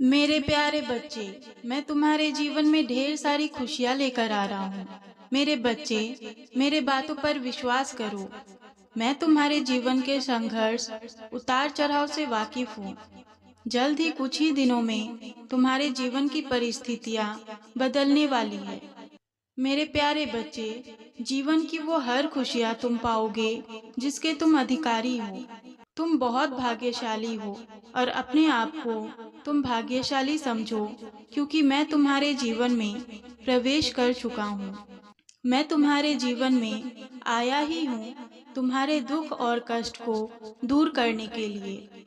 मेरे प्यारे बच्चे, मैं तुम्हारे जीवन में ढेर सारी खुशियाँ लेकर आ रहा हूँ। मेरे बच्चे, मेरे बातों पर विश्वास करो। मैं तुम्हारे जीवन के संघर्ष, उतार चढ़ाव से वाकिफ हूँ। जल्द ही कुछ ही दिनों में तुम्हारे जीवन की परिस्थितियाँ बदलने वाली है। मेरे प्यारे बच्चे, जीवन की वो हर खुशियाँ तुम पाओगे जिसके तुम अधिकारी हो। तुम बहुत भाग्यशाली हो और अपने आप को तुम भाग्यशाली समझो, क्योंकि मैं तुम्हारे जीवन में प्रवेश कर चुका हूँ। मैं तुम्हारे जीवन में आया ही हूँ तुम्हारे दुख और कष्ट को दूर करने के लिए।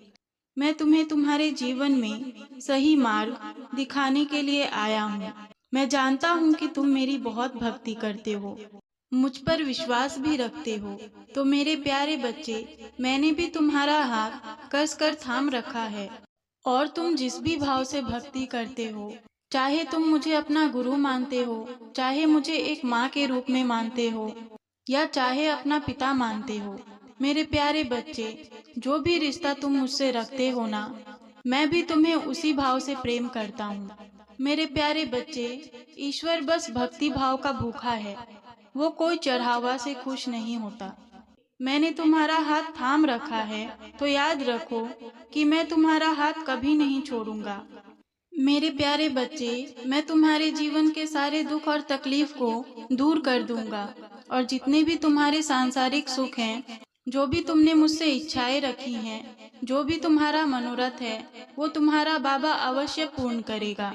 मैं तुम्हें तुम्हारे जीवन में सही मार्ग दिखाने के लिए आया हूँ। मैं जानता हूँ कि तुम मेरी बहुत भक्ति करते हो, मुझ पर विश्वास भी रखते हो। तो मेरे प्यारे बच्चे, मैंने भी तुम्हारा हाथ कस कर थाम रखा है और तुम जिस भी भाव से भक्ति करते हो, चाहे तुम मुझे अपना गुरु मानते हो, चाहे मुझे एक माँ के रूप में मानते हो, या चाहे अपना पिता मानते हो, मेरे प्यारे बच्चे, जो भी रिश्ता तुम मुझसे रखते हो ना, मैं भी तुम्हें उसी भाव से प्रेम करता हूँ। मेरे प्यारे बच्चे, ईश्वर बस भक्ति भाव का भूखा है। वो कोई चढ़ावा से खुश नहीं होता। मैंने तुम्हारा हाथ थाम रखा है, तो याद रखो कि मैं तुम्हारा हाथ कभी नहीं छोड़ूंगा। मेरे प्यारे बच्चे, मैं तुम्हारे जीवन के सारे दुख और तकलीफ को दूर कर दूंगा, और जितने भी तुम्हारे सांसारिक सुख हैं, जो भी तुमने मुझसे इच्छाएं रखी हैं, जो भी तुम्हारा मनोरथ है, वो तुम्हारा बाबा अवश्य पूर्ण करेगा।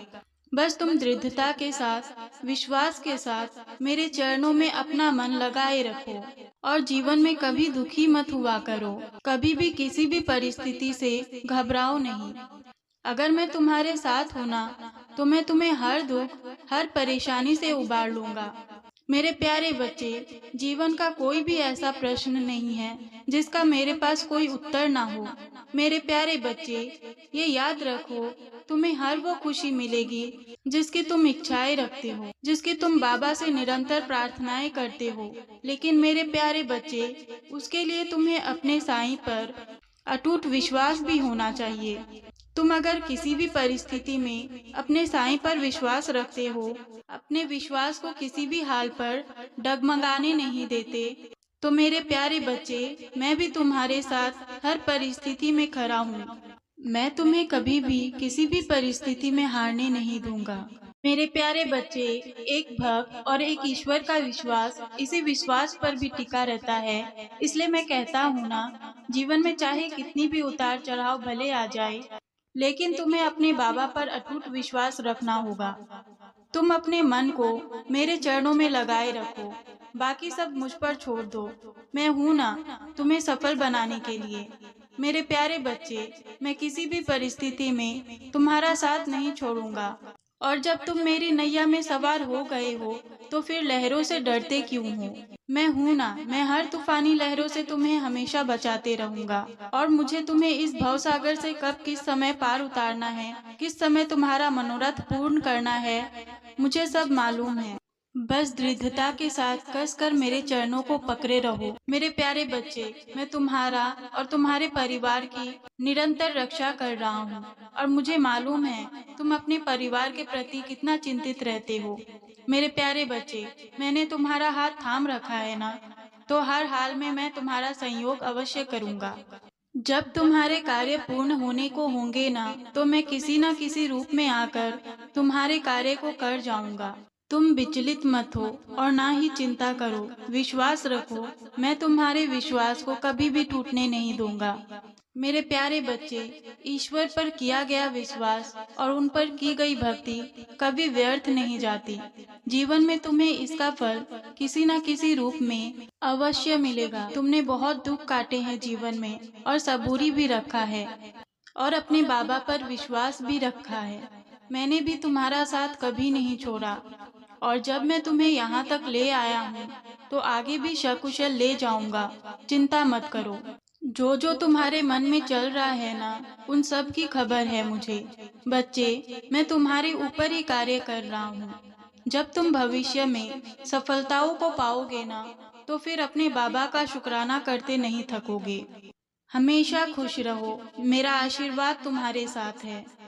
बस तुम दृढ़ता के साथ, विश्वास के साथ मेरे चरणों में अपना मन लगाए रखो और जीवन में कभी दुखी मत हुआ करो। कभी भी किसी भी परिस्थिति से घबराओ नहीं। अगर मैं तुम्हारे साथ हूं ना, तो मैं तुम्हें हर दुख, हर परेशानी से उबार लूंगा। मेरे प्यारे बच्चे, जीवन का कोई भी ऐसा प्रश्न नहीं है जिसका मेरे पास कोई उत्तर ना हो। मेरे प्यारे बच्चे, ये याद रखो, तुम्हें हर वो खुशी मिलेगी जिसकी तुम इच्छाएं रखते हो, जिसकी तुम बाबा से निरंतर प्रार्थनाएं करते हो। लेकिन मेरे प्यारे बच्चे, उसके लिए तुम्हें अपने साईं पर अटूट विश्वास भी होना चाहिए। तुम अगर किसी भी परिस्थिति में अपने साईं पर विश्वास रखते हो, अपने विश्वास को किसी भी हाल पर डगमगाने नहीं देते, तो मेरे प्यारे बच्चे, मैं भी तुम्हारे साथ हर परिस्थिति में खड़ा हूँ। मैं तुम्हें कभी भी किसी भी परिस्थिति में हारने नहीं दूंगा। मेरे प्यारे बच्चे, एक भक्त और एक ईश्वर का विश्वास इसी विश्वास पर भी टिका रहता है। इसलिए मैं कहता हूँ ना, जीवन में चाहे कितनी भी उतार चढ़ाव भले आ जाए, लेकिन तुम्हें अपने बाबा पर अटूट विश्वास रखना होगा। तुम अपने मन को मेरे चरणों में लगाए रखो, बाकी सब मुझ पर छोड़ दो। मैं हूं ना तुम्हें सफल बनाने के लिए। मेरे प्यारे बच्चे, मैं किसी भी परिस्थिति में तुम्हारा साथ नहीं छोड़ूंगा। और जब तुम मेरी नैया में सवार हो गए हो, तो फिर लहरों से डरते क्यों हो? मैं हूं ना, मैं हर तूफानी लहरों से तुम्हें हमेशा बचाते रहूंगा। और मुझे तुम्हें इस भवसागर से कब किस समय पार उतारना है, किस समय तुम्हारा मनोरथ पूर्ण करना है, मुझे सब मालूम है। बस दृढ़ता के साथ कसकर मेरे चरणों को पकड़े रहो। मेरे प्यारे बच्चे, मैं तुम्हारा और तुम्हारे परिवार की निरंतर रक्षा कर रहा हूँ, और मुझे मालूम है तुम अपने परिवार के प्रति कितना चिंतित रहते हो। मेरे प्यारे बच्चे, मैंने तुम्हारा हाथ थाम रखा है ना, तो हर हाल में मैं तुम्हारा सहयोग अवश्य करूँगा। जब तुम्हारे कार्य पूर्ण होने को होंगे ना, तो मैं किसी न किसी रूप में आकर तुम्हारे कार्य को कर जाऊंगा। तुम विचलित मत हो और ना ही चिंता करो, विश्वास रखो। मैं तुम्हारे विश्वास को कभी भी टूटने नहीं दूंगा। मेरे प्यारे बच्चे, ईश्वर पर किया गया विश्वास और उन पर की गई भक्ति कभी व्यर्थ नहीं जाती। जीवन में तुम्हें इसका फल किसी न किसी रूप में अवश्य मिलेगा। तुमने बहुत दुख काटे हैं जीवन में, और सबूरी भी रखा है, और अपने बाबा पर विश्वास भी रखा है। मैंने भी तुम्हारा साथ कभी नहीं छोड़ा, और जब मैं तुम्हें यहाँ तक ले आया हूँ, तो आगे भी सकुशल ले जाऊंगा। चिंता मत करो। जो जो तुम्हारे मन में चल रहा है ना, उन सब की खबर है मुझे। बच्चे, मैं तुम्हारे ऊपर ही कार्य कर रहा हूँ। जब तुम भविष्य में सफलताओं को पाओगे ना, तो फिर अपने बाबा का शुक्राना करते नहीं थकोगे। हमेशा खुश रहो, मेरा आशीर्वाद तुम्हारे साथ है।